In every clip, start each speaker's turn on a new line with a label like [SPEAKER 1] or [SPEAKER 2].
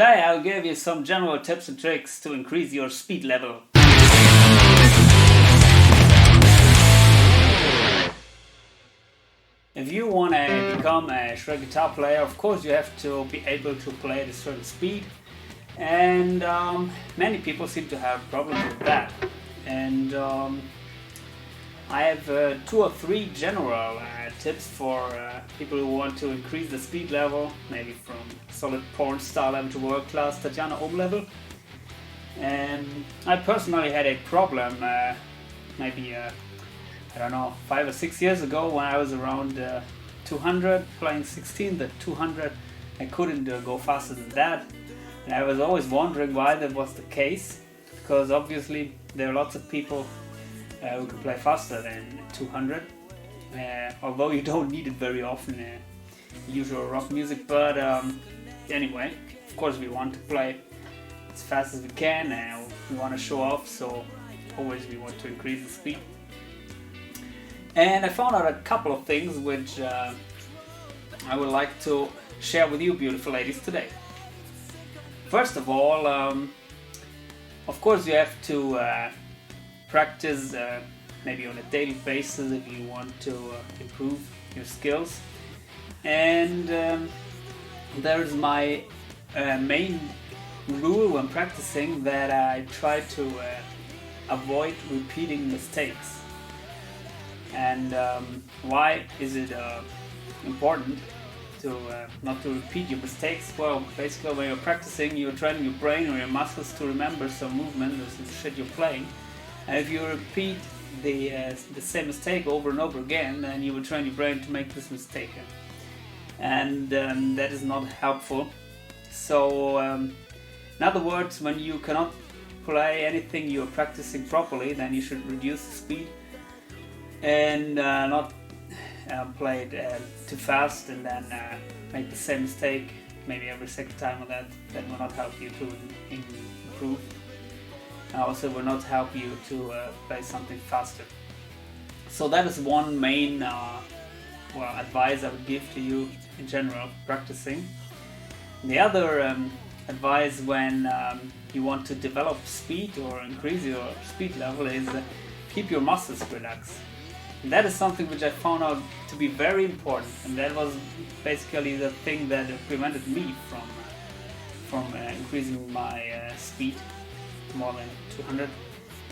[SPEAKER 1] Today I'll give you some general tips and tricks to increase your speed level. If you want to become a shred guitar player, of course you have to be able to play at a certain speed, and many people seem to have problems with that. And I have 2 or 3 general tips for people who want to increase the speed level, maybe from solid porn star level to world class Tatjana-ohm-level. And I personally had a problem maybe I don't know, 5 or 6 years ago when I was around 200 playing 16, the 200 I couldn't go faster than that, and I was always wondering why that was the case, because obviously there are lots of people who can play faster than 200, although you don't need it very often, usual rock music. But anyway, of course we want to play as fast as we can, and we want to show off, so always we want to increase the speed. And I found out a couple of things which I would like to share with you, beautiful ladies, today. First of all, of course you have to practice maybe on a daily basis if you want to improve your skills. And there's my main rule when practicing, that I try to avoid repeating mistakes. And why is it important to not to repeat your mistakes? Well, basically when you're practicing, you're training your brain or your muscles to remember some movement or some shit you're playing. And if you repeat the same mistake over and over again, then you will train your brain to make this mistake. And that is not helpful. So in other words, when you cannot play anything you're practicing properly, then you should reduce the speed and not play it too fast and then make the same mistake maybe every second time. Or that will not help you to improve. Also will not help you to play something faster. So that is one main advice I would give to you in general practicing. The other advice when you want to develop speed or increase your speed level is keep your muscles relaxed. And that is something which I found out to be very important, and that was basically the thing that prevented me from increasing my speed more than 200,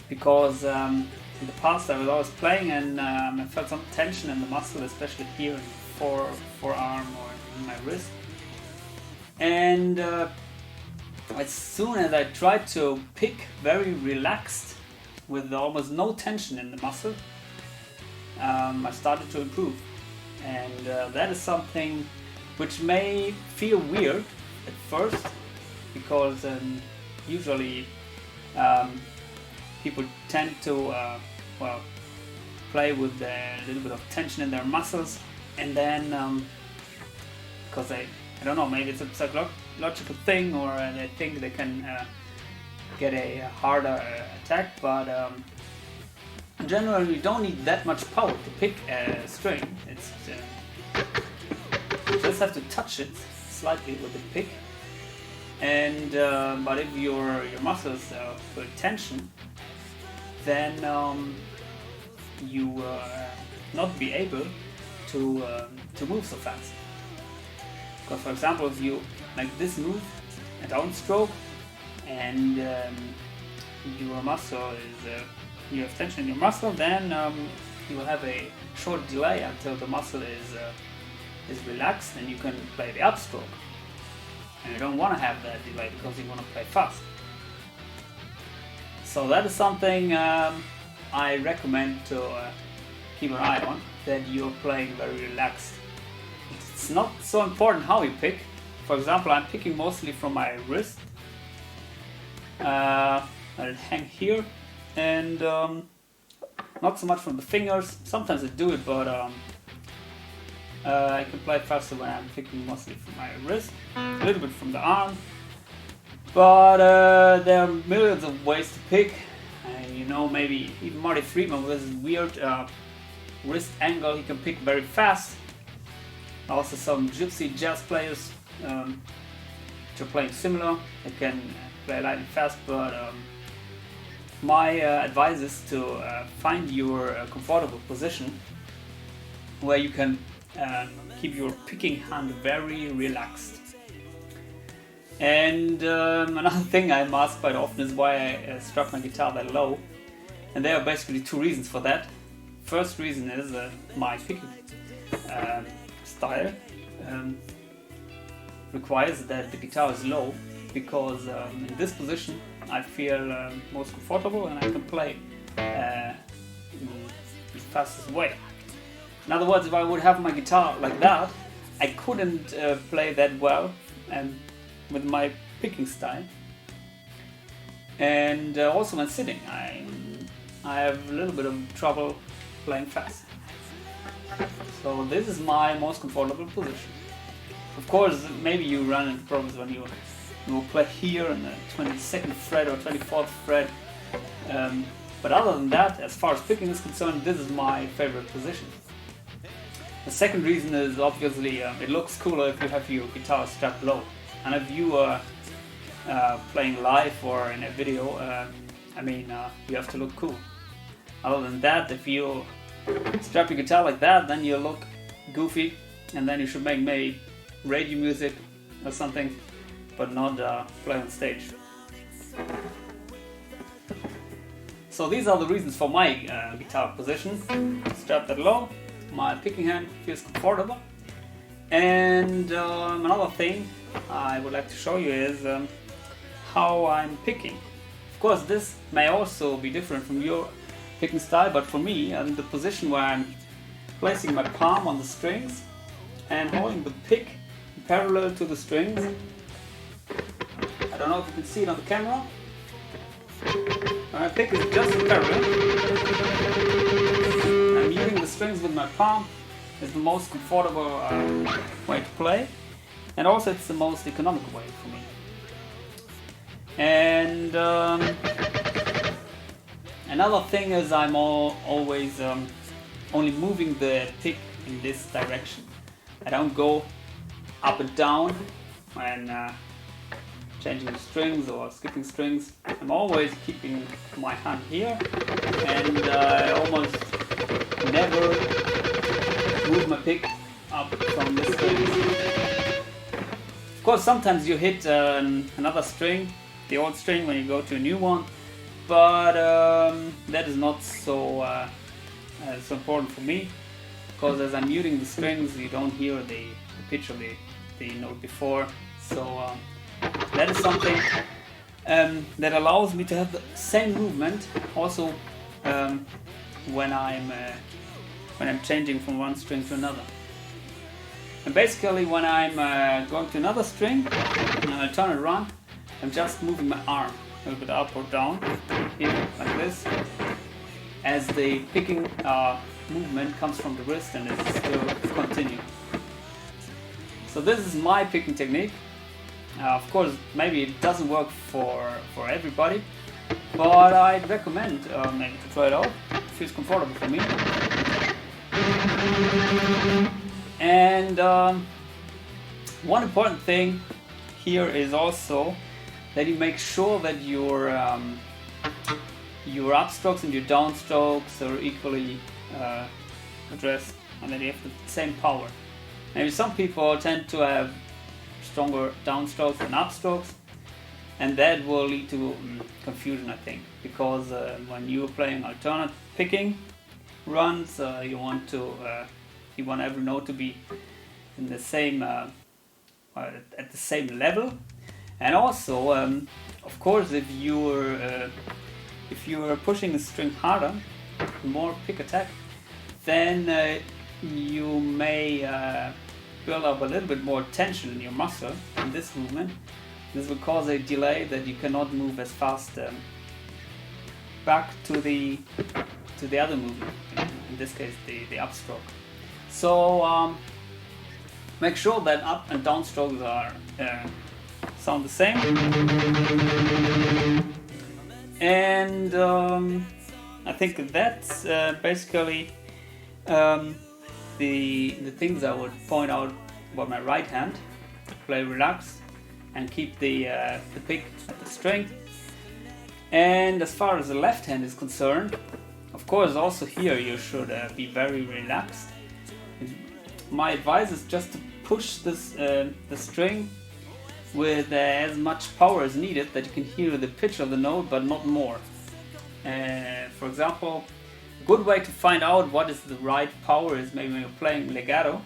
[SPEAKER 1] because in the past I was always playing and I felt some tension in the muscle, especially here in the forearm or in my wrist. And as soon as I tried to pick very relaxed with almost no tension in the muscle, I started to improve. And that is something which may feel weird at first, because usually people tend to play with a little bit of tension in their muscles, and then because I don't know, maybe it's a psychological thing, or they think they can get a harder attack, but in general you don't need that much power to pick a string. It's you just have to touch it slightly with the pick. And but if your muscles are full tension, then you not be able to move so fast. Because for example, if you make this move, a downstroke, and your muscle is you have tension in your muscle, then you will have a short delay until the muscle is relaxed, and you can play the upstroke. And you don't want to have that delay because you want to play fast. So that is something I recommend to keep an eye on, that you're playing very relaxed. It's not so important how you pick. For example, I'm picking mostly from my wrist. I'll hang here, and not so much from the fingers. Sometimes I do it, but I can play faster when I'm picking mostly from my wrist, a little bit from the arm. But there are millions of ways to pick. You know, maybe even Marty Friedman with his weird wrist angle, he can pick very fast. Also some gypsy jazz players which are playing similar. They can play light and fast, but my advice is to find your comfortable position where you can keep your picking hand very relaxed. And another thing I'm asked quite often is why I strap my guitar that low, and there are basically two reasons for that. First reason is my picking style requires that the guitar is low, because in this position I feel most comfortable and I can play in the fastest way. In other words, if I would have my guitar like that, I couldn't play that well with my picking style. And also when sitting, I have a little bit of trouble playing fast. So this is my most comfortable position. Of course, maybe you run into problems when you will play here in the 22nd fret or 24th fret. But other than that, as far as picking is concerned, this is my favorite position. The second reason is obviously it looks cooler if you have your guitar strapped low. And if you are playing live or in a video, you have to look cool. Other than that, if you strap your guitar like that, then you look goofy, and then you should make maybe radio music or something, but not play on stage. So these are the reasons for my guitar position. Strapped that low, my picking hand feels comfortable. And another thing I would like to show you is how I'm picking. Of course, this may also be different from your picking style, but for me, the position where I'm placing my palm on the strings and holding the pick parallel to the strings. I don't know if you can see it on the camera. My pick is just parallel. I'm using the strings with my palm. Is the most comfortable way to play, and also it's the most economical way for me. And another thing is I'm always only moving the pick in this direction. I don't go up and down when changing the strings or skipping strings. I'm always keeping my hand here, and I almost never move my pick up from the strings. Of course, sometimes you hit another string, the old string, when you go to a new one, but that is not so important for me, because as I'm muting the strings, you don't hear the pitch of the note before. So that is something that allows me to have the same movement also when I'm changing from one string to another. And basically when I'm going to another string and I turn it around, I'm just moving my arm a little bit up or down, here, like this, as the picking movement comes from the wrist and it's still continuing. So this is my picking technique. Of course, maybe it doesn't work for everybody, but I'd recommend maybe to try it out. It feels comfortable for me. And one important thing here is also that you make sure that your upstrokes and your downstrokes are equally addressed, and that you have the same power. Maybe some people tend to have stronger downstrokes than upstrokes, and that will lead to confusion, I think, because when you're playing alternate picking runs, you want every note to be in the same at the same level. And also, of course, if you're pushing the string harder, more pick attack, then you may build up a little bit more tension in your muscle in this movement. This will cause a delay that you cannot move as fast back to the other movement, in this case the upstroke. So make sure that up and down strokes are sound the same. And I think that's basically the things I would point out about my right hand. Play relaxed, and keep the pick at the string. And as far as the left hand is concerned, of course also here you should be very relaxed. My advice is just to push this, the string with as much power as needed, that you can hear the pitch of the note but not more. For example, a good way to find out what is the right power is maybe when you're playing legato.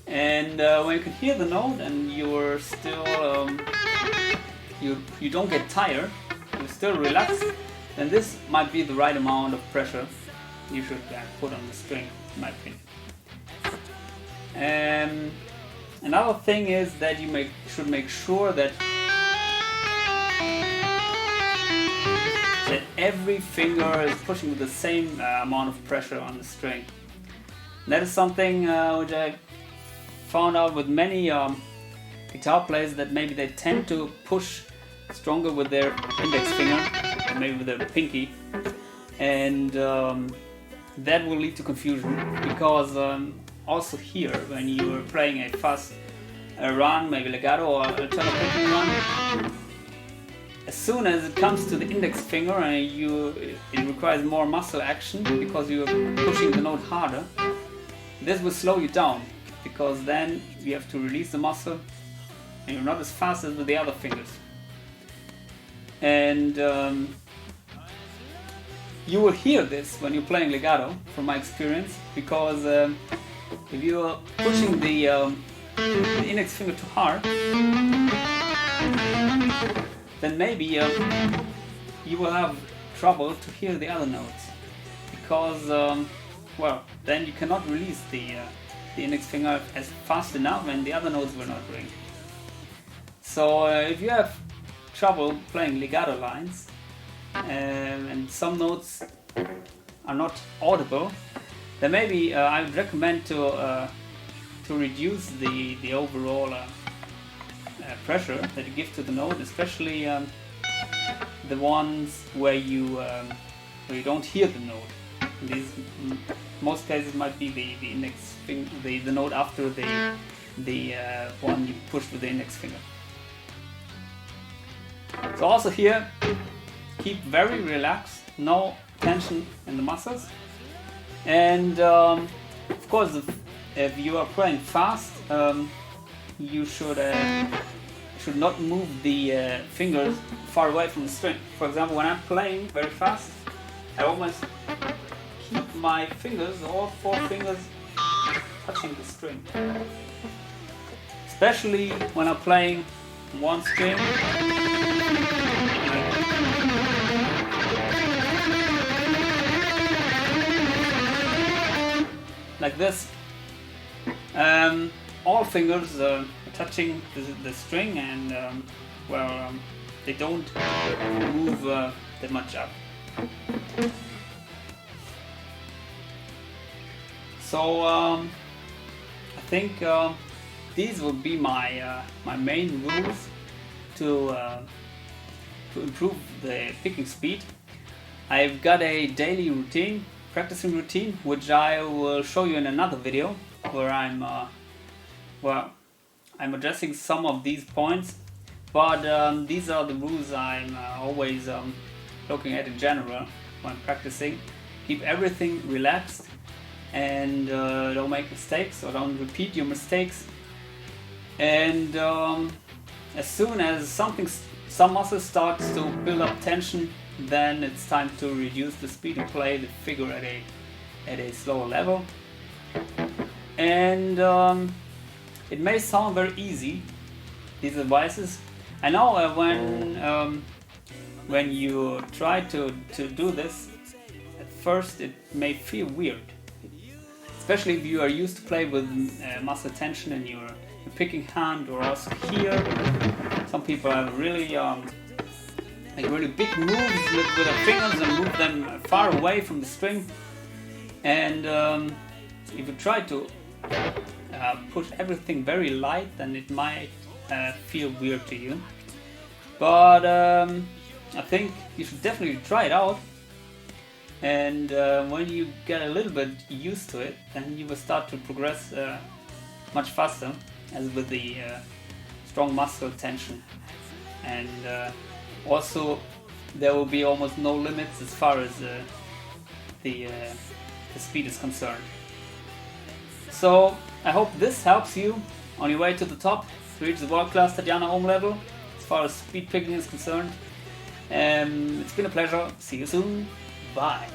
[SPEAKER 1] And when you can hear the note and you're still, you don't get tired, you're still relaxed, then this might be the right amount of pressure you should put on the string, in my opinion. Another thing is that you should make sure that every finger is pushing with the same amount of pressure on the string. And that is something which I found out with many guitar players, that maybe they tend to push stronger with their index finger, or maybe with their pinky, and that will lead to confusion, because also here, when you are playing a fast run, maybe legato or alternating run, as soon as it comes to the index finger and it requires more muscle action because you are pushing the note harder, this will slow you down, because then you have to release the muscle and you're not as fast as with the other fingers. And you will hear this when you're playing legato, from my experience, because if you're pushing the index finger too hard, then maybe you will have trouble to hear the other notes, because well, then you cannot release the index finger as fast enough and the other notes will not ring. So if you have trouble playing legato lines and some notes are not audible, then maybe I would recommend to reduce the overall pressure that you give to the note, especially the ones where you don't hear the note. These, in most cases, might be the index finger, the note after the one you push with the index finger. So also here, keep very relaxed, no tension in the muscles, and of course, if you are playing fast, you should not move the fingers far away from the string. For example, when I'm playing very fast, I always keep my fingers, all four fingers, touching the string. Especially when I'm playing one string. Like this. All fingers are touching the string, and well, they don't move that much up. So I think these would be my my main rules to improve the picking speed. I've got a daily routine, practicing routine, which I will show you in another video, where I'm addressing some of these points, but these are the rules I'm always looking at in general when practicing. Keep everything relaxed, and don't make mistakes, or don't repeat your mistakes. And as soon as some muscle starts to build up tension, then it's time to reduce the speed and play the figure at a slower level. And it may sound very easy, these advices. I know when you try to do this, at first it may feel weird, especially if you are used to play with muscle tension in your picking hand, or also here. Some people have really really big moves with their fingers and move them far away from the string. And if you try to push everything very light, then it might feel weird to you. But I think you should definitely try it out. And when you get a little bit used to it, then you will start to progress much faster as with the strong muscle tension, and also there will be almost no limits as far as the speed is concerned. So I hope this helps you on your way to the top to reach the world-class Tatjana-ohm level as far as speed picking is concerned. It's been a pleasure. See you soon. Bye.